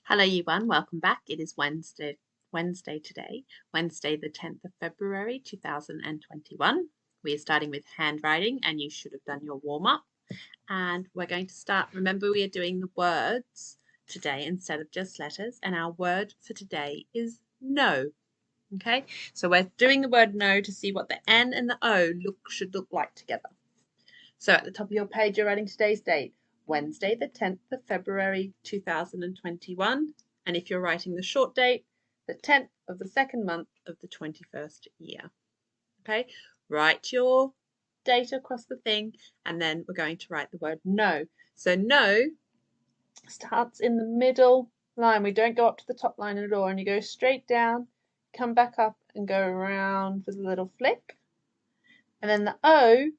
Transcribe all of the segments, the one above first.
Hello, you one. Welcome back. It is Wednesday today, Wednesday the 10th of February 2021. We are starting with handwriting, and you should have done your warm-up. And we're going to start. Remember, we are doing the words today instead of just letters, and our word for today is no. Okay, so we're doing the word no to see what the N and the O should look like together. So at the top of your page, you're writing today's date, Wednesday the 10th of February 2021. And if you're writing the short date, the 10th of the second month of the 21st year. Okay, write your date across the thing, and then we're going to write the word no. So no starts in the middle line. We don't go up to the top line at all, and you go straight down, come back up and go around with a little flick. And then the O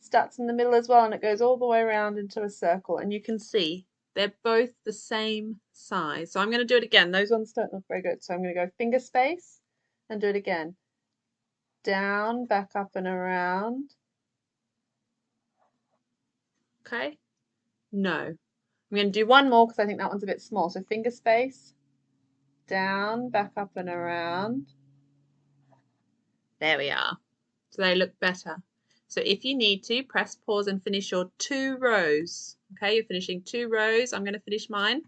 starts in the middle as well, and it goes all the way around into a circle, and you can see they're both the same size. So I'm going to do it again. Those ones don't look very good, so I'm going to go finger space and do it again. Down, back up and around. Okay, no. I'm going to do one more because I think that one's a bit small. So finger space, down, back up and around. There we are. So they look better. So if you need to, press pause and finish your 2 rows. Okay, you're finishing 2 rows. I'm going to finish mine.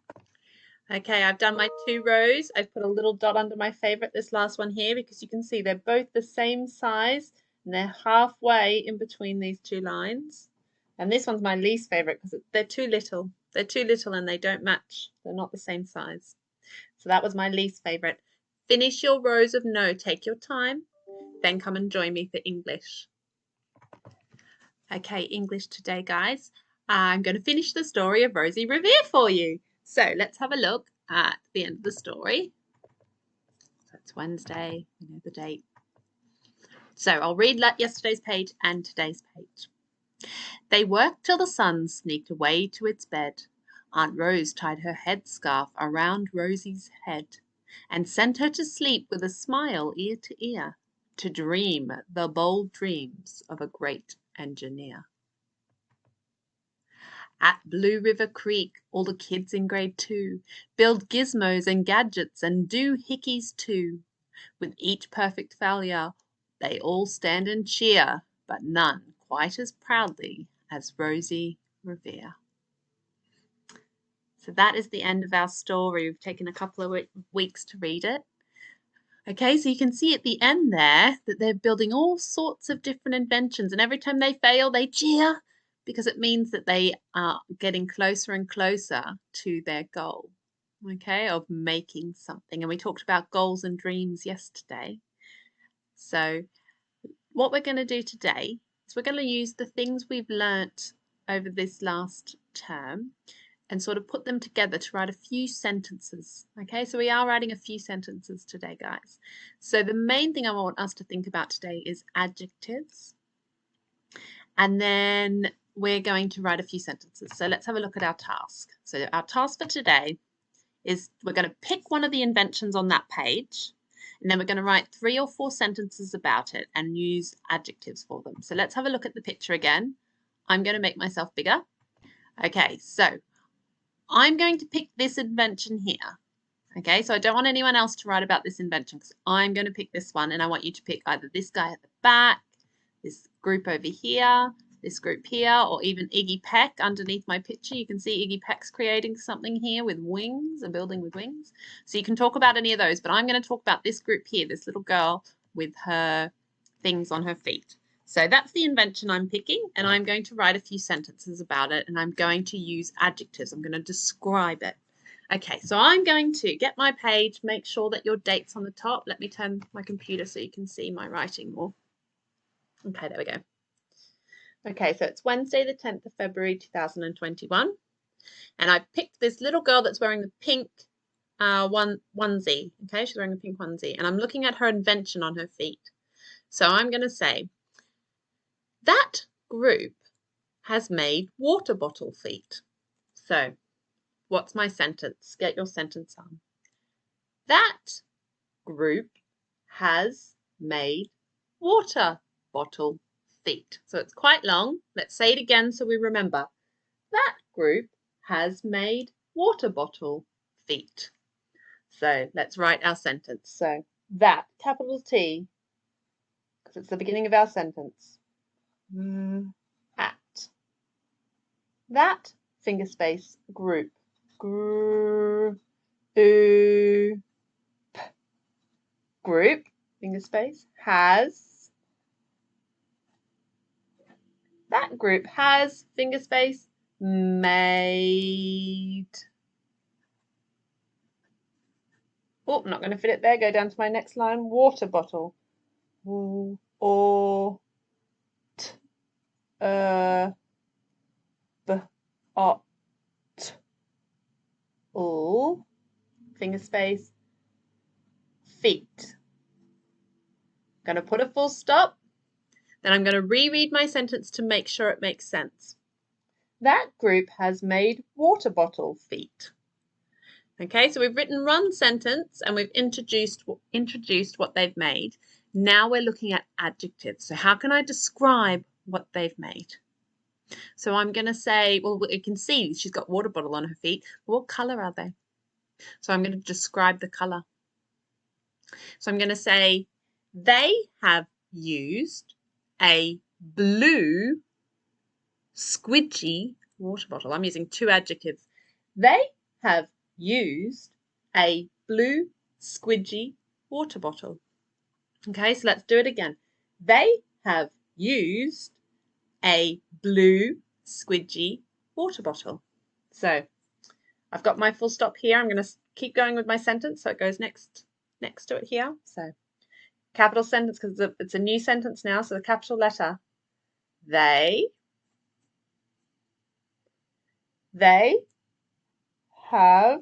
Okay, I've done my 2 rows. I've put a little dot under my favorite, this last one here, because you can see they're both the same size and they're halfway in between these 2 lines. And this one's my least favorite because they're too little. They're too little and they don't match. They're not the same size. So that was my least favorite. Finish your rows of no. Take your time. Then come and join me for English. Okay, English today, guys. I'm going to finish the story of Rosie Revere for you. So let's have a look at the end of the story. So it's Wednesday, you know the date. So I'll read yesterday's page and today's page. They worked till the sun sneaked away to its bed. Aunt Rose tied her headscarf around Rosie's head and sent her to sleep with a smile ear to ear, to dream the bold dreams of a great engineer. At Blue River Creek, all the kids in grade 2 build gizmos and gadgets and do hickeys too. With each perfect failure, they all stand and cheer, but none quite as proudly as Rosie Revere. So that is the end of our story. We've taken a couple of weeks to read it. Okay, so you can see at the end there that they're building all sorts of different inventions, and every time they fail, they cheer because it means that they are getting closer and closer to their goal, okay, of making something. And we talked about goals and dreams yesterday. So what we're going to do today is we're going to use the things we've learnt over this last term and sort of put them together to write a few sentences. Okay, so we are writing a few sentences today, guys. So the main thing I want us to think about today is adjectives. And then we're going to write a few sentences. So let's have a look at our task. So our task for today is we're going to pick one of the inventions on that page, and then we're going to write 3 or 4 sentences about it and use adjectives for them. So let's have a look at the picture again. I'm going to make myself bigger. Okay, so I'm going to pick this invention here. Okay, so I don't want anyone else to write about this invention because I'm going to pick this one, and I want you to pick either this guy at the back, this group over here, this group here, or even Iggy Peck underneath my picture. You can see Iggy Peck's creating something here with wings, a building with wings. So you can talk about any of those, but I'm going to talk about this group here, this little girl with her things on her feet. So that's the invention I'm picking, and I'm going to write a few sentences about it, and I'm going to use adjectives. I'm going to describe it. Okay, so I'm going to get my page, make sure that your date's on the top. Let me turn my computer so you can see my writing more. Okay, there we go. Okay, so it's Wednesday the 10th of February 2021. And I picked this little girl that's wearing the pink onesie. Okay, she's wearing a pink onesie. And I'm looking at her invention on her feet. So I'm going to say, that group has made water bottle feet. So what's my sentence? Get your sentence on. That group has made water bottle feet. So it's quite long. Let's say it again so we remember. That group has made water bottle feet. So let's write our sentence. So that, capital T, because it's the beginning of our sentence. At. That, finger space, group. Group. Group, finger space, has. That group has, finger space, made. Oh, I'm not going to fit it there. Go down to my next line. Water bottle. Or t, b, ot, all, finger space, feet. I'm going to put a full stop. Then I'm going to reread my sentence to make sure it makes sense. That group has made water bottle feet. Okay, so we've written one sentence and we've introduced what they've made. Now we're looking at adjectives. So how can I describe what they've made? So I'm going to say, well, you can see she's got water bottle on her feet. What colour are they? So I'm going to describe the colour. So I'm going to say, they have used a blue squidgy water bottle. I'm using two adjectives. They have used a blue squidgy water bottle. Okay, so let's do it again. They have used a blue squidgy water bottle. So I've got my full stop here. I'm going to keep going with my sentence so it goes next to it here. So capital sentence because it's a new sentence now. So the capital letter. They have,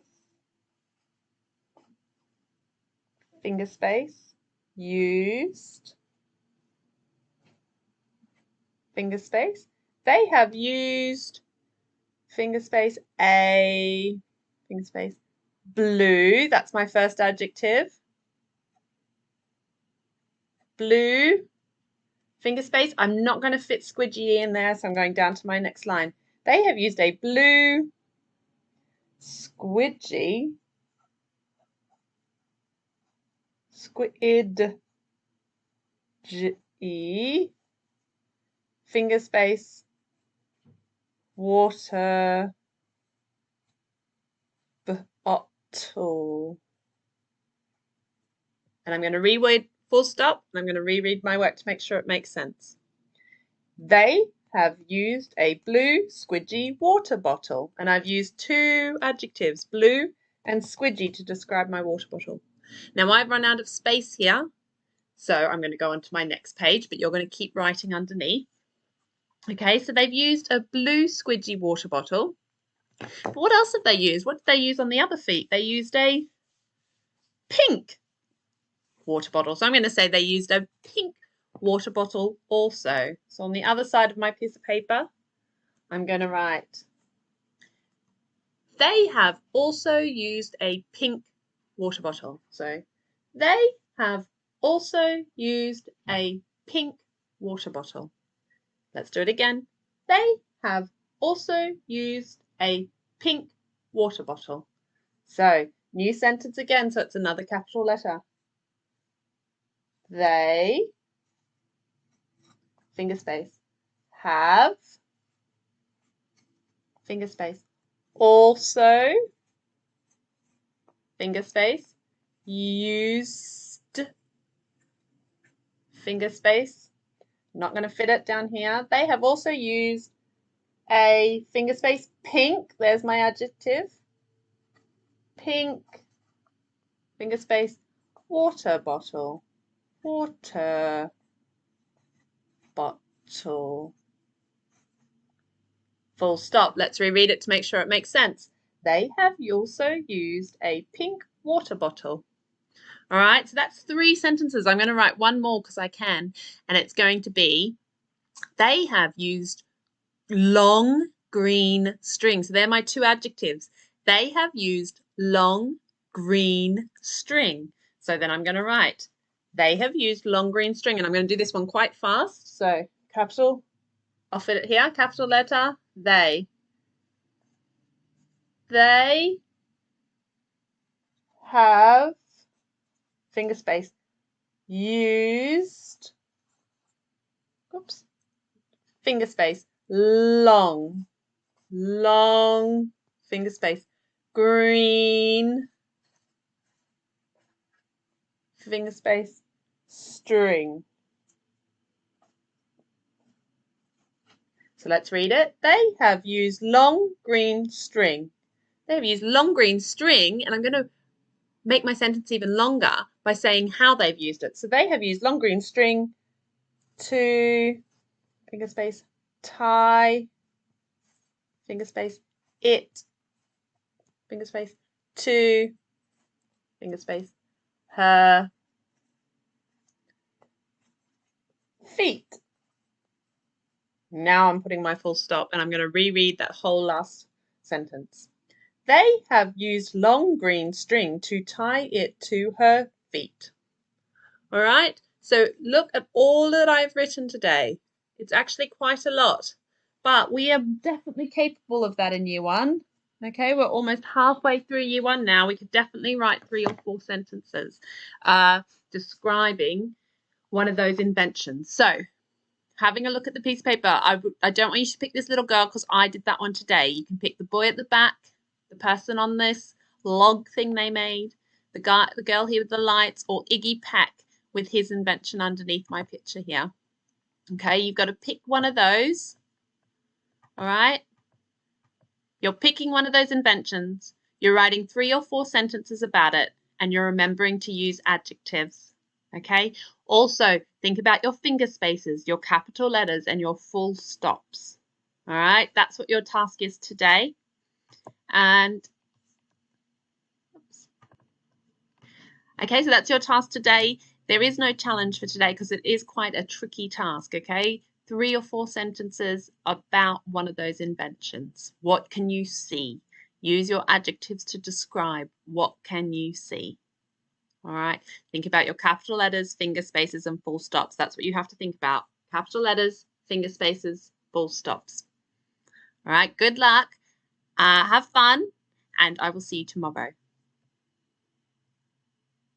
finger space, used, finger space. They have used, finger space, a, finger space, blue. That's my first adjective. Blue, finger space. I'm not going to fit squidgy in there, so I'm going down to my next line. They have used a blue squidgy, finger space, water bottle. And I'm going to reread full stop, and I'm going to reread my work to make sure it makes sense. They have used a blue squidgy water bottle, and I've used two adjectives, blue and squidgy, to describe my water bottle. Now I've run out of space here, so I'm going to go on to my next page, but you're going to keep writing underneath. Okay, so they've used a blue squidgy water bottle. But what else have they used? What did they use on the other feet? They used a pink water bottle. So I'm going to say they used a pink water bottle also. So on the other side of my piece of paper, I'm going to write, they have also used a pink water bottle. So they have also used a pink water bottle. Let's do it again. They have also used a pink water bottle. So new sentence again, so it's another capital letter. They, finger space, have, finger space, also, finger space, used, finger space. I'm not going to fit it down here. They have also used a, finger space, pink. There's my adjective. Pink, finger space, water bottle. Water bottle. Full stop. Let's reread it to make sure it makes sense. They have also used a pink water bottle. All right, so that's 3 sentences. I'm going to write one more because I can, and it's going to be, they have used long green string. So they're my 2 adjectives. They have used long green string. So then I'm going to write, they have used long green string, and I'm going to do this one quite fast. So capital, I'll fit it here, capital letter, they have, finger space, used, oops, finger space, long, long, finger space, green, finger space, string. So let's read it. They have used long green string. They have used long green string, and I'm going to make my sentence even longer by saying how they've used it. So they have used long green string to, finger space, tie, finger space, it, finger space, to, finger space, her feet. Now I'm putting my full stop and I'm going to reread that whole last sentence. They have used long green string to tie it to her feet. All right, so look at all that I've written today. It's actually quite a lot, but we are definitely capable of that in year one. Okay, we're almost halfway through year one now. We could definitely write 3 or 4 sentences describing one of those inventions. So having a look at the piece of paper, I don't want you to pick this little girl because I did that one today. You can pick the boy at the back, the person on this log thing they made, the girl here with the lights, or Iggy Peck with his invention underneath my picture here. Okay, you've got to pick one of those. All right, you're picking one of those inventions. You're writing 3 or 4 sentences about it, and you're remembering to use adjectives. Okay, also think about your finger spaces, your capital letters, and your full stops. All right, that's what your task is today. And okay, so that's your task today. There is no challenge for today because it is quite a tricky task, okay? 3 or 4 sentences about one of those inventions. What can you see? Use your adjectives to describe what can you see. All right, think about your capital letters, finger spaces, and full stops. That's what you have to think about. Capital letters, finger spaces, full stops. All right, good luck. Have fun, and I will see you tomorrow.